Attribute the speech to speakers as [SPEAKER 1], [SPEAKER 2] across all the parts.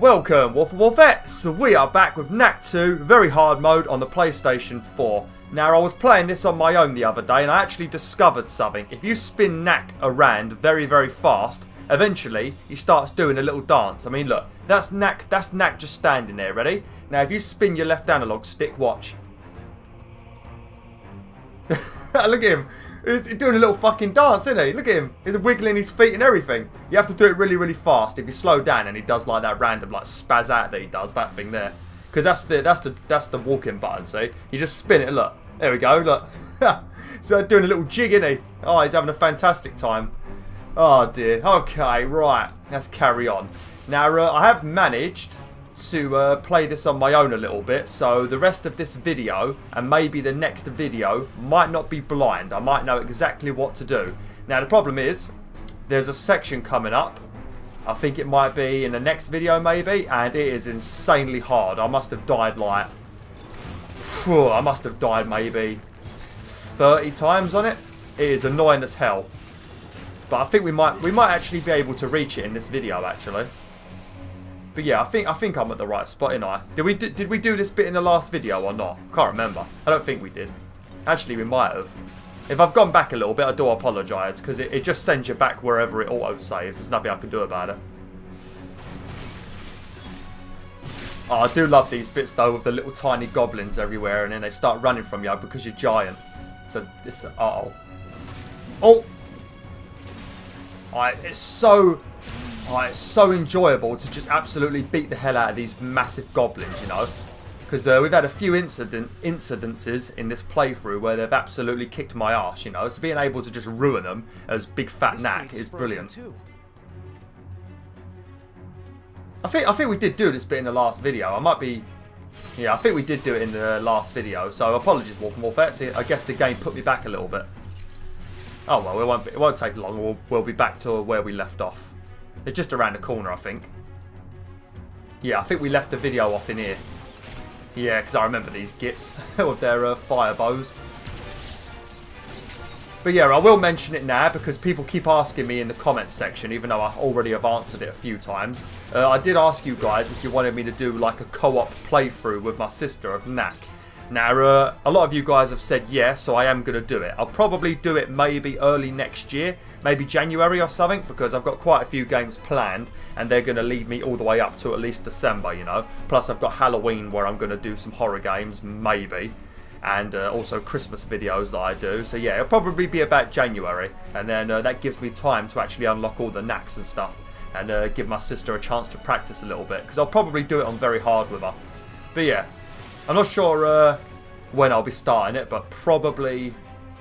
[SPEAKER 1] Welcome, WolfTheWolfettes! We are back with Knack 2 Very Hard mode on the PlayStation 4. Now, I was playing this on my own the other day and I actually discovered something. If you spin Knack around very, very fast, eventually he starts doing a little dance. I mean, look, that's Knack just standing there, ready? Now, if you spin your left analog stick, watch. Look at him. He's doing a little fucking dance, isn't he? Look at him. He's wiggling his feet and everything. You have to do it really, really fast. If you slow down and he does like that random like spaz out that he does, that thing there. Because that's the walking button, see? You just spin it, look. There we go, look. So doing a little jig, isn't he? Oh, he's having a fantastic time. Oh dear. Okay, right. Let's carry on. Now, I have managed to play this on my own a little bit, so the rest of this video and maybe the next video might not be blind. I might know exactly what to do. Now the problem is there's a section coming up, I think it might be in the next video maybe, and it is insanely hard. I must have died like I must have died maybe 30 times on it. It is annoying as hell, but I think we might actually be able to reach it in this video actually. But yeah, I think I'm at the right spot, ain't I? Did we do this bit in the last video or not? Can't remember. I don't think we did. Actually, we might have. If I've gone back a little bit, I do apologise, because it just sends you back wherever it auto-saves. There's nothing I can do about it. Oh, I do love these bits, though, with the little tiny goblins everywhere, and then they start running from you because you're giant. So, this... Uh-oh. Oh! It's so... it's so enjoyable to just absolutely beat the hell out of these massive goblins, you know. Because we've had a few incidences in this playthrough where they've absolutely kicked my arse, you know. So being able to just ruin them as Big Fat Knack is brilliant. I think we did do this bit in the last video. I might be... Yeah, I think we did do it in the last video. So apologies, WolfTheWolf. I guess the game put me back a little bit. Oh well, it won't take long. We'll be back to where we left off. It's just around the corner, I think. Yeah, I think we left the video off in here. Yeah, because I remember these gits with their fire bows. But yeah, I will mention it now because people keep asking me in the comments section, even though I already have answered it a few times. I did ask you guys if you wanted me to do like a co-op playthrough with my sister of Knack. Now, a lot of you guys have said yes, so I am going to do it. I'll probably do it maybe early next year, maybe January or something, because I've got quite a few games planned, and they're going to lead me all the way up to at least December, you know. Plus, I've got Halloween where I'm going to do some horror games, maybe, and also Christmas videos that I do. So yeah, it'll probably be about January, and then that gives me time to actually unlock all the knacks and stuff, and give my sister a chance to practice a little bit, because I'll probably do it on very hard with her. But yeah. I'm not sure when I'll be starting it, but probably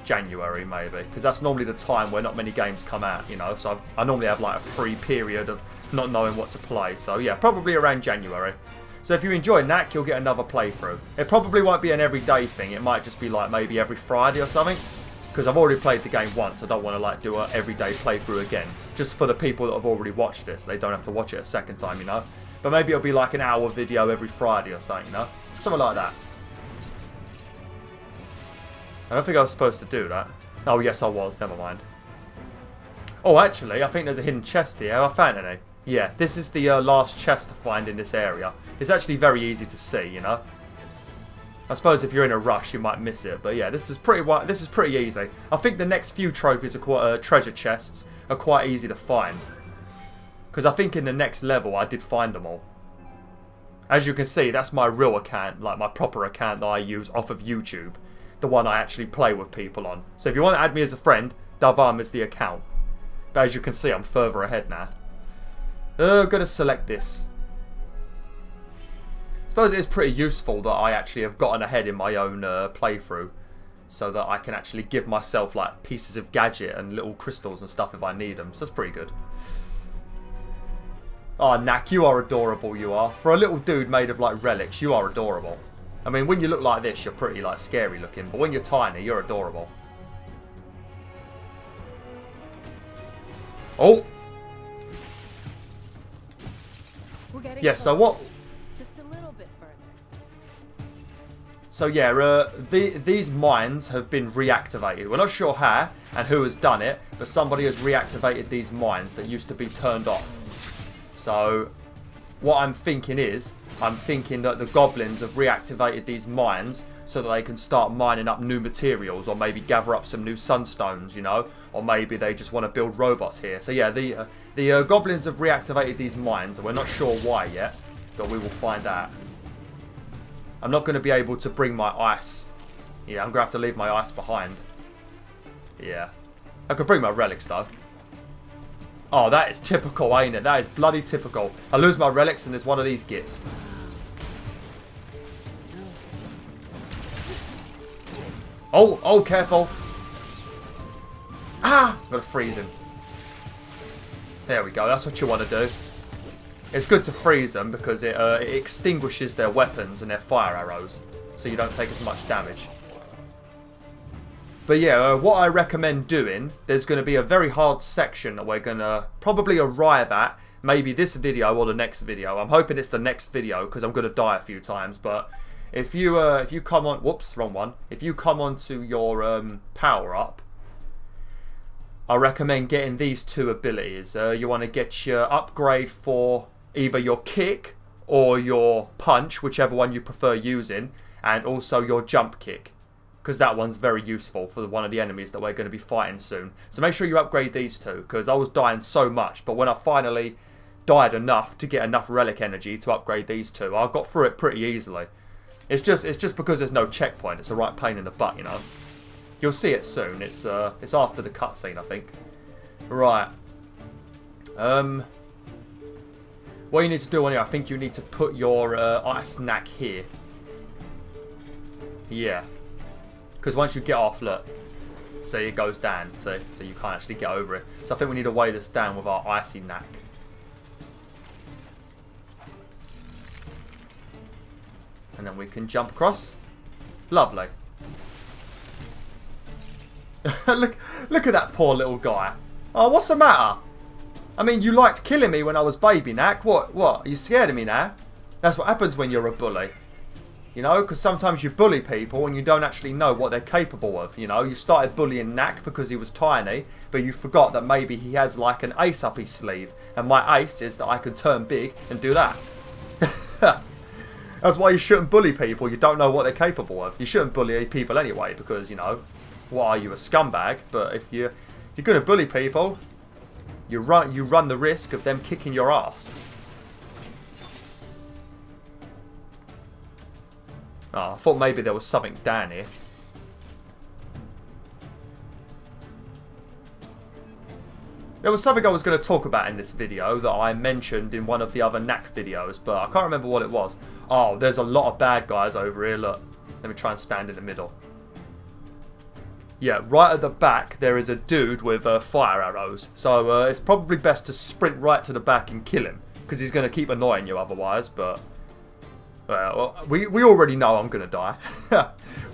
[SPEAKER 1] January maybe, because that's normally the time where not many games come out, you know, so I normally have like a free period of not knowing what to play. So yeah, probably around January. So if you enjoy Knack, you'll get another playthrough. It probably won't be an everyday thing. It might just be like maybe every Friday or something, because I've already played the game once. I don't want to like do an everyday playthrough again, just for the people that have already watched this. They don't have to watch it a second time, you know. But maybe it'll be like an hour video every Friday or something, you know. Something like that. I don't think I was supposed to do that. Oh, yes, I was. Never mind. Oh, actually, I think there's a hidden chest here. Have I found any? Yeah, this is the last chest to find in this area. It's actually very easy to see, you know. I suppose if you're in a rush, you might miss it. But yeah, this is pretty easy. I think the next few trophies are quite, treasure chests are quite easy to find. Because I think in the next level, I did find them all. As you can see, that's my real account, like my proper account that I use off of YouTube. The one I actually play with people on. So if you want to add me as a friend, Davam is the account. But as you can see, I'm further ahead now. I'm going to select this. I suppose it is pretty useful that I actually have gotten ahead in my own playthrough. So that I can actually give myself like pieces of gadget and little crystals and stuff if I need them. So that's pretty good. Oh, Knack, you are adorable, you are. For a little dude made of, like, relics, you are adorable. I mean, when you look like this, you're pretty, like, scary looking. But when you're tiny, you're adorable. Oh! Yeah, so what...
[SPEAKER 2] Just a little bit further.
[SPEAKER 1] So, yeah, these mines have been reactivated. We're not sure how and who has done it, but somebody has reactivated these mines that used to be turned off. So, what I'm thinking is, I'm thinking that the goblins have reactivated these mines so that they can start mining up new materials, or maybe gather up some new sunstones, you know, or maybe they just want to build robots here. So yeah, the goblins have reactivated these mines, and we're not sure why yet, but we will find out. I'm not going to be able to bring my ice. Yeah, I'm going to have to leave my ice behind. Yeah. I could bring my relics though. Oh, that is typical, ain't it? That is bloody typical. I lose my relics and there's one of these gits. Oh, careful. Ah! I'm going to freeze him. There we go. That's what you want to do. It's good to freeze them because it extinguishes their weapons and their fire arrows. So you don't take as much damage. But yeah, what I recommend doing, there's going to be a very hard section that we're going to probably arrive at. Maybe this video or the next video. I'm hoping it's the next video because I'm going to die a few times. But if you come on... Whoops, wrong one. If you come onto your power-up, I recommend getting these two abilities. You want to get your upgrade for either your kick or your punch, whichever one you prefer using, and also your jump kick, because that one's very useful for one of the enemies that we're going to be fighting soon. So make sure you upgrade these two, because I was dying so much, but when I finally died enough to get enough relic energy to upgrade these two, I got through it pretty easily. It's just because there's no checkpoint. It's a right pain in the butt, you know. You'll see it soon. It's after the cutscene, I think. Right. What you need to do on here, I think you need to put your ice knack here. Yeah. Because once you get off, look. See, it goes down. See? So you can't actually get over it. So I think we need to weigh this down with our icy knack. And then we can jump across. Lovely. look at that poor little guy. Oh, what's the matter? I mean, you liked killing me when I was baby, Knack. What? Are you scared of me now? That's what happens when you're a bully. You know, because sometimes you bully people and you don't actually know what they're capable of. You know, you started bullying Knack because he was tiny, but you forgot that maybe he has like an ace up his sleeve. And my ace is that I can turn big and do that. That's why you shouldn't bully people. You don't know what they're capable of. You shouldn't bully people anyway because, you know, what are you, a scumbag? But if you're going to bully people, you run the risk of them kicking your ass. Oh, I thought maybe there was something down here. There was something I was going to talk about in this video that I mentioned in one of the other Knack videos, but I can't remember what it was. Oh, there's a lot of bad guys over here. Look, let me try and stand in the middle. Yeah, right at the back there is a dude with fire arrows. So it's probably best to sprint right to the back and kill him, because he's going to keep annoying you otherwise. But well, we already know I'm going to die.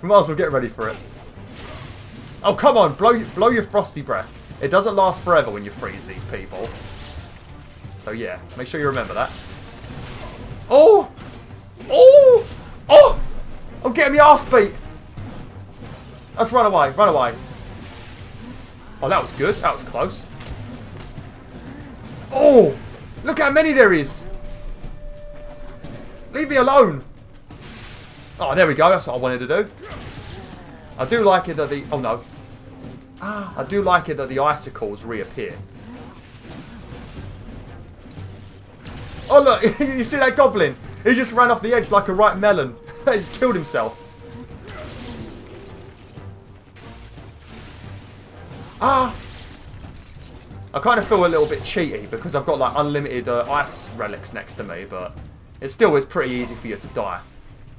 [SPEAKER 1] We might as well get ready for it. Oh, come on, blow your frosty breath. It doesn't last forever when you freeze these people. So yeah, make sure you remember that. Oh! Oh! Oh! I'm getting my arse beat. Let's run away, run away. Oh, that was good. That was close. Oh! Look how many there is. Leave me alone. Oh, there we go. That's what I wanted to do. I do like it that the... Oh, no. I do like it that the icicles reappear. Oh, look. You see that goblin? He just ran off the edge like a right melon. He just killed himself. I kind of feel a little bit cheaty because I've got like unlimited ice relics next to me, but it still is pretty easy for you to die.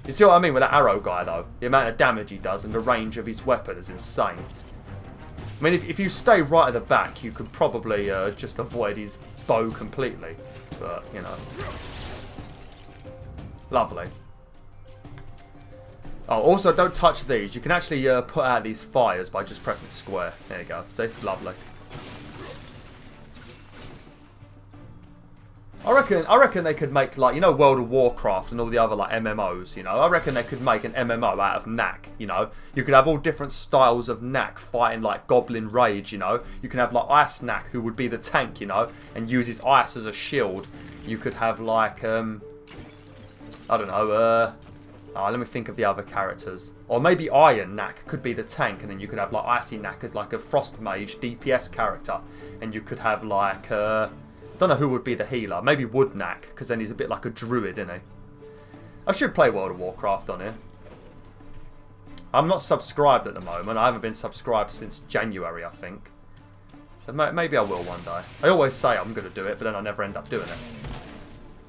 [SPEAKER 1] You see what I mean with that arrow guy though? The amount of damage he does and the range of his weapon is insane. I mean, if you stay right at the back, you could probably just avoid his bow completely. But, you know. Lovely. Oh, also, don't touch these. You can actually put out these fires by just pressing square. There you go. See? Lovely. I reckon they could make, like, you know, World of Warcraft and all the other, like, MMOs, you know. I reckon they could make an MMO out of Knack, you know. You could have all different styles of Knack fighting, like, Goblin Rage, you know. You can have, like, Ice Knack, who would be the tank, you know, and use his ice as a shield. You could have like, I don't know, let me think of the other characters. Or maybe Iron Knack could be the tank, and then you could have like Icy Knack as like a Frost Mage DPS character. And you could have like, I don't know who would be the healer. Maybe Wood Knack, because then he's a bit like a druid, isn't he? I should play World of Warcraft on here. I'm not subscribed at the moment. I haven't been subscribed since January, I think. So maybe I will one day. I always say I'm going to do it, but then I never end up doing it.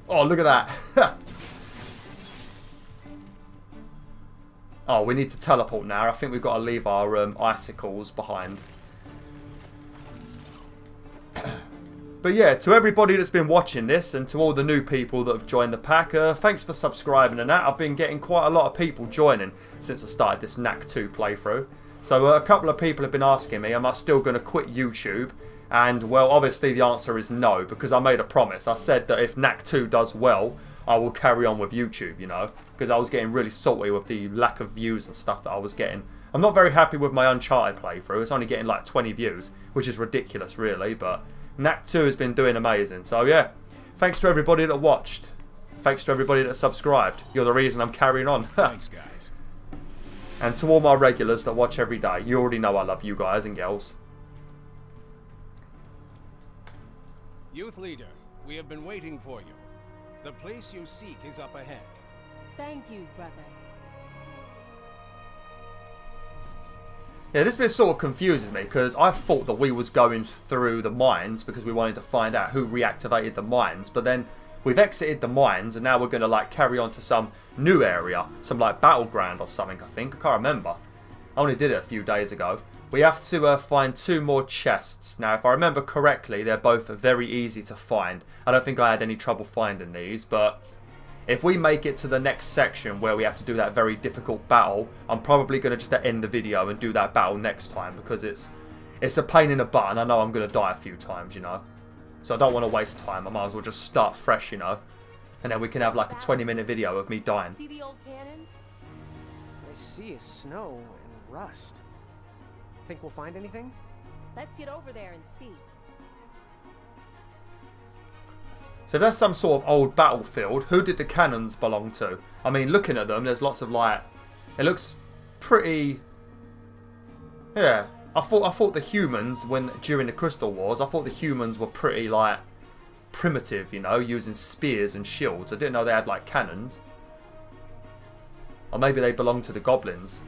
[SPEAKER 1] Oh, look at that. Oh, we need to teleport now. I think we've got to leave our icicles behind. But yeah, to everybody that's been watching this and to all the new people that have joined the pack, thanks for subscribing and that. I've been getting quite a lot of people joining since I started this Knack 2 playthrough. So a couple of people have been asking me, am I still going to quit YouTube? And well, obviously the answer is no, because I made a promise. I said that if Knack 2 does well, I will carry on with YouTube, you know, because I was getting really salty with the lack of views and stuff that I was getting. I'm not very happy with my Uncharted playthrough. It's only getting like 20 views, which is ridiculous really, but Knack 2 has been doing amazing. So yeah, thanks to everybody that watched. Thanks to everybody that subscribed. You're the reason I'm carrying on.
[SPEAKER 3] Thanks, guys.
[SPEAKER 1] And to all my regulars that watch every day, you already know I love you guys and girls.
[SPEAKER 3] Youth leader, we have been waiting for you. The place you seek is up ahead.
[SPEAKER 2] Thank you, brother.
[SPEAKER 1] Yeah, this bit sort of confuses me because I thought that we was going through the mines because we wanted to find out who reactivated the mines, but then we've exited the mines and now we're going to like carry on to some new area, some like battleground or something, I think. I can't remember. I only did it a few days ago. We have to find 2 more chests. Now, if I remember correctly, they're both very easy to find. I don't think I had any trouble finding these, but if we make it to the next section where we have to do that very difficult battle, I'm probably going to just end the video and do that battle next time because it's a pain in the butt and I know I'm going to die a few times, you know. So I don't want to waste time. I might as well just start fresh, you know. And then we can have like a 20-minute video of me dying.
[SPEAKER 2] See the old cannons?
[SPEAKER 4] I see is snow and rust. Think we'll find anything?
[SPEAKER 2] Let's get over there and see.
[SPEAKER 1] So there's some sort of old battlefield. Who did the cannons belong to? I mean, looking at them, there's lots of like... It looks pretty... Yeah. I thought the humans, during the Crystal Wars, I thought the humans were pretty like primitive, you know, using spears and shields. I didn't know they had like cannons. Or maybe they belonged to the goblins.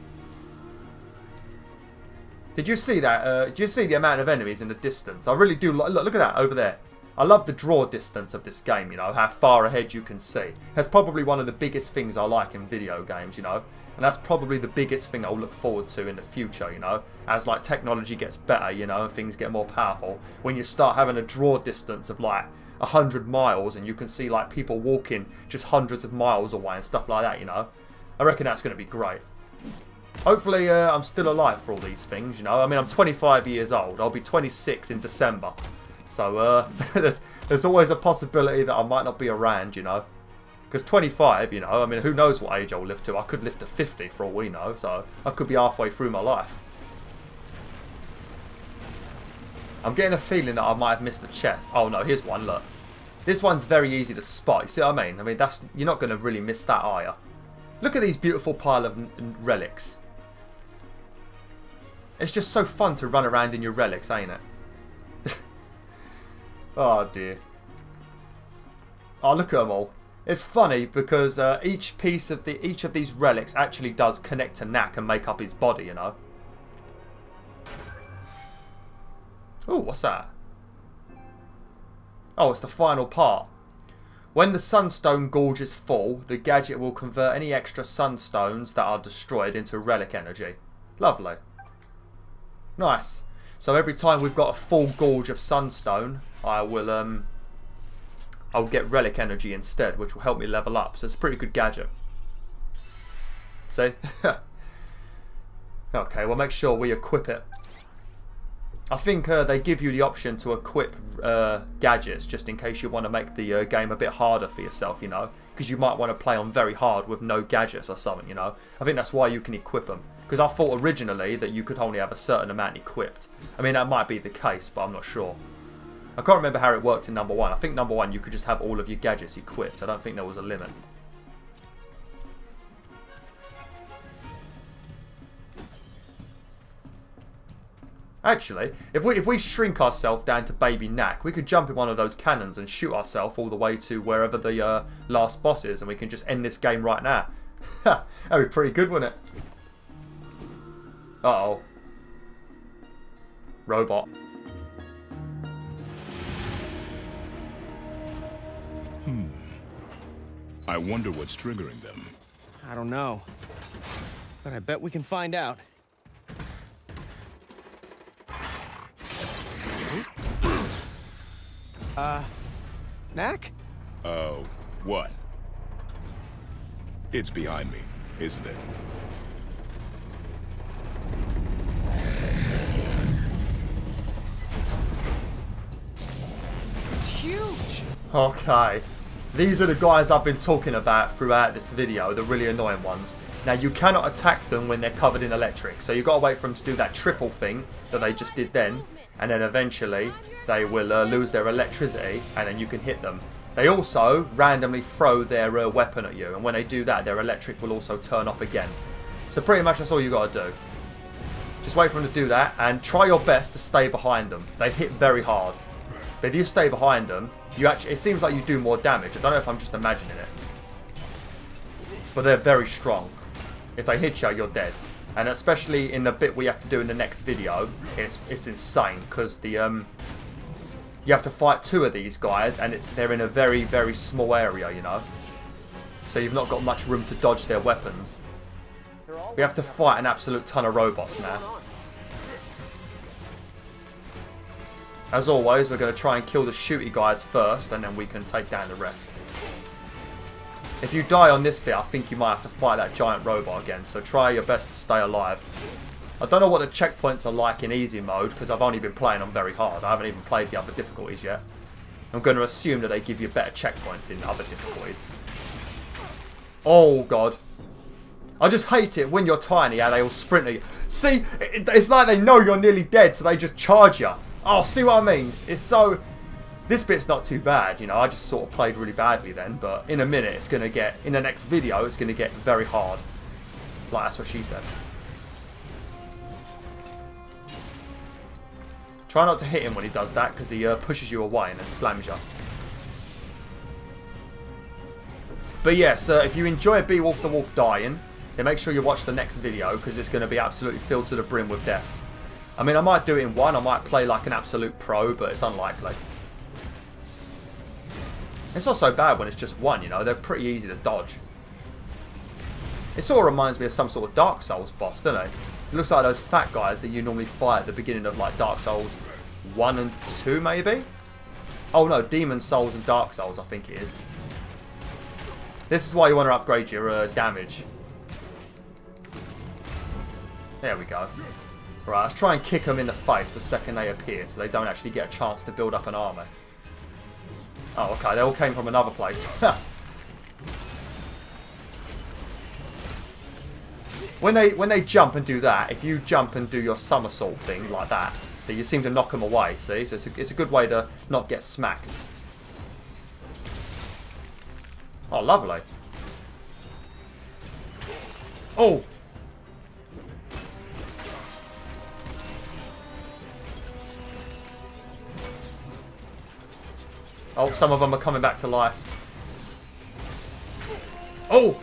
[SPEAKER 1] Did you see that? Did you see the amount of enemies in the distance? I really do. Look at that over there. I love the draw distance of this game, you know, how far ahead you can see. That's probably one of the biggest things I like in video games, you know. And that's probably the biggest thing I'll look forward to in the future, you know. As like technology gets better, you know, and things get more powerful. When you start having a draw distance of like 100 miles and you can see like people walking just hundreds of miles away and stuff like that, you know. I reckon that's going to be great. Hopefully I'm still alive for all these things, you know. I mean, I'm 25 years old. I'll be 26 in December. So there's always a possibility that I might not be around, you know. Because 25, you know, I mean, who knows what age I'll live to. I could live to 50 for all we know. So I could be halfway through my life. I'm getting a feeling that I might have missed a chest. Oh no, here's one, look. This one's very easy to spot. You see what I mean? I mean, you're not going to really miss that, are you? Look at these beautiful pile of relics. It's just so fun to run around in your relics, ain't it? Oh dear. Oh, look at them all. It's funny because each of these relics actually does connect to Knack and make up his body, you know. Oh, what's that? Oh, it's the final part. When the sunstone gorge is full, the gadget will convert any extra sunstones that are destroyed into relic energy. Lovely. Nice. So every time we've got a full gorge of sunstone, I'll get relic energy instead, which will help me level up. So it's a pretty good gadget. See? Okay, we'll make sure we equip it. I think they give you the option to equip gadgets just in case you want to make the game a bit harder for yourself, you know. Because you might want to play on very hard with no gadgets or something, you know. I think that's why you can equip them. Because I thought originally that you could only have a certain amount equipped. I mean, that might be the case, but I'm not sure. I can't remember how it worked in number 1. I think number 1 you could just have all of your gadgets equipped. I don't think there was a limit. Actually, if we shrink ourselves down to baby Knack, we could jump in one of those cannons and shoot ourselves all the way to wherever the last boss is, and we can just end this game right now. That'd be pretty good, wouldn't it? Uh-oh. Robot.
[SPEAKER 5] I wonder what's triggering them.
[SPEAKER 4] I don't know. But I bet we can find out. Knack?
[SPEAKER 5] Oh, what? It's behind me, isn't it?
[SPEAKER 4] It's huge!
[SPEAKER 1] Okay. These are the guys I've been talking about throughout this video, the really annoying ones. Now, you cannot attack them when they're covered in electric, so you've got to wait for them to do that triple thing that they just did then, and then eventually they will lose their electricity, and then you can hit them. They also randomly throw their weapon at you, and when they do that, their electric will also turn off again. So pretty much that's all you got to do. Just wait for them to do that, and try your best to stay behind them. They hit very hard. But if you stay behind them, it seems like you do more damage. I don't know if I'm just imagining it. But they're very strong. If they hit you, you're dead. And especially in the bit we have to do in the next video, it's insane. Because the you have to fight 2 of these guys, and they're in a very, very small area, you know. So you've not got much room to dodge their weapons. We have to fight an absolute ton of robots now. As always, we're going to try and kill the shooty guys first, and then we can take down the rest. If you die on this bit, I think you might have to fight that giant robot again, so try your best to stay alive. I don't know what the checkpoints are like in easy mode, because I've only been playing on very hard. I haven't even played the other difficulties yet. I'm going to assume that they give you better checkpoints in other difficulties. Oh, God. I just hate it when you're tiny how they all sprint at you. See, it's like they know you're nearly dead, so they just charge you. Oh, see what I mean? It's so... This bit's not too bad, you know. I just sort of played really badly then, but in a minute it's going to get... In the next video, it's going to get very hard. Like, that's what she said. Try not to hit him when he does that, because he pushes you away and then slams you. But yes, if you enjoy BwolfTheWolf dying, then make sure you watch the next video, because it's going to be absolutely filled to the brim with death. I mean, I might do it in one, I might play like an absolute pro, but it's unlikely. It's not so bad when it's just one, you know, they're pretty easy to dodge. It sort of reminds me of some sort of Dark Souls boss, doesn't it? It looks like those fat guys that you normally fight at the beginning of like Dark Souls 1 and 2 maybe? Oh no, Demon Souls and Dark Souls I think it is. This is why you want to upgrade your damage. There we go. Right, let's try and kick them in the face the second they appear, so they don't actually get a chance to build up an army. Oh, okay, they all came from another place. When they jump and do that, if you jump and do your somersault thing like that, so you seem to knock them away, see? So it's a good way to not get smacked. Oh, lovely. Oh! Oh, some of them are coming back to life. Oh!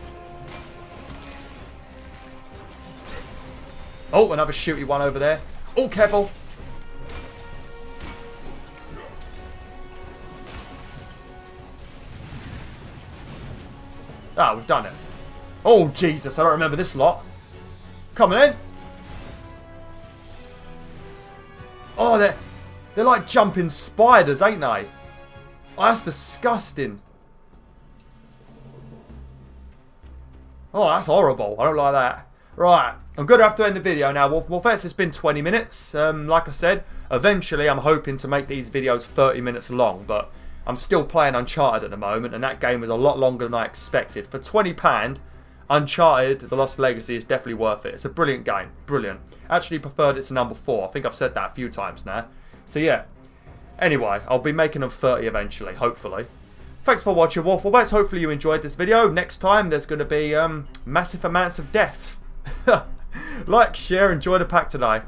[SPEAKER 1] Oh, another shooty one over there. Oh, careful! Ah, we've done it. Oh, Jesus, I don't remember this lot. Coming in. Oh, they're like jumping spiders, ain't they? Oh, that's disgusting. Oh, that's horrible. I don't like that. Right, I'm going to have to end the video now. Wolfettes, it's been 20 minutes. Like I said, eventually I'm hoping to make these videos 30 minutes long, but I'm still playing Uncharted at the moment, and that game is a lot longer than I expected. For £20, Uncharted The Lost Legacy is definitely worth it. It's a brilliant game. Brilliant. Actually preferred it to number 4. I think I've said that a few times now. So yeah. Anyway, I'll be making them 30 eventually, hopefully. Thanks for watching, WolfTheWolf. Hopefully you enjoyed this video. Next time, there's going to be massive amounts of death. Like, share, enjoy the pack today.